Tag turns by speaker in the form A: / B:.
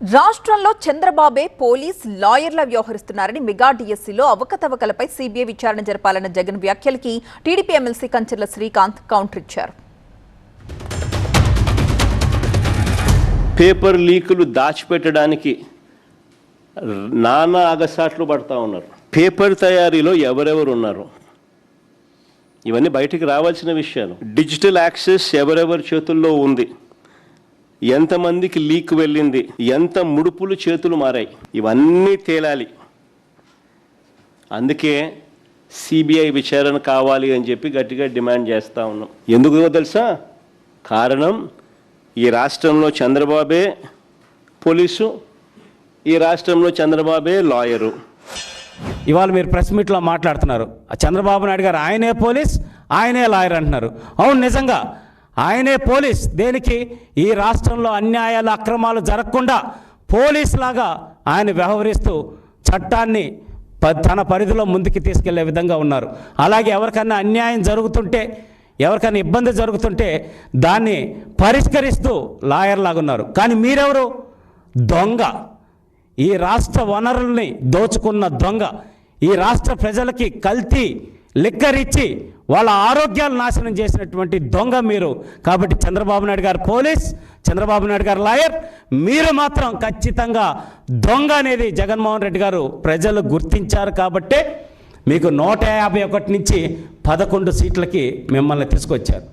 A: రాష్ట్రంలో చంద్రబాబే పోలీస్ లాయర్లా వ్యవహరిస్తున్నారని మెగా డిఎస్సీలో అవకతవకలపై సీబీఐ విచారణ జరపాలన్న జగన్ వ్యాఖ్యలకి TDP MLC Kancharla Srikanth counter ఇచ్చారు.
B: పేపర్ లీకులు దాచిపెట్టడానికి నానా అగసాట్లు పడతా ఉన్నారు. పేపర్ తయారీలో ఎవరెవరు ఉన్నారు ఇవన్నీ బయటికి రావాల్సిన విషయాలు. డిజిటల్ యాక్సెస్ ఎవరెవరి చేతుల్లో ఉంది, ఎంతమందికి లీక్ వెళ్ళింది, ఎంత ముడుపులు చేతులు మారాయి, ఇవన్నీ తేలాలి. అందుకే సిబిఐ విచారణ కావాలి అని చెప్పి గట్టిగా డిమాండ్ చేస్తూ ఉన్నాం. ఎందుకో తెలుసా? కారణం ఈ రాష్ట్రంలో చంద్రబాబే పోలీసు, ఈ రాష్ట్రంలో చంద్రబాబే లాయరు.
C: ఇవాళ మీరు ప్రెస్ మీట్లో మాట్లాడుతున్నారు, చంద్రబాబు నాయుడు గారు ఆయనే పోలీస్ ఆయనే లాయర్ అంటున్నారు. అవును, నిజంగా ఆయనే పోలీస్. దేనికి? ఈ రాష్ట్రంలో అన్యాయాలు అక్రమాలు జరగకుండా పోలీస్ లాగా ఆయన వ్యవహరిస్తూ చట్టాన్ని తన పరిధిలో ముందుకు తీసుకెళ్లే విధంగా ఉన్నారు. అలాగే ఎవరికన్నా అన్యాయం జరుగుతుంటే, ఎవరికైనా ఇబ్బంది జరుగుతుంటే దాన్ని పరిష్కరిస్తూ లాయర్ లాగా ఉన్నారు. కానీ మీరెవరు? దొంగ. ఈ రాష్ట్ర వనరుల్ని దోచుకున్న దొంగ, ఈ రాష్ట్ర ప్రజలకి కల్తీ లిక్కరిచ్చి వాళ్ళ ఆరోగ్యాలు నాశనం చేసినటువంటి దొంగ మీరు. కాబట్టి చంద్రబాబు నాయుడు గారు పోలీస్, చంద్రబాబు నాయుడు గారు లాయర్, మీరు మాత్రం ఖచ్చితంగా దొంగ అనేది జగన్మోహన్ రెడ్డి గారు ప్రజలు గుర్తించారు. కాబట్టే మీకు 151 నుంచి 11 సీట్లకి మిమ్మల్ని తీసుకొచ్చారు.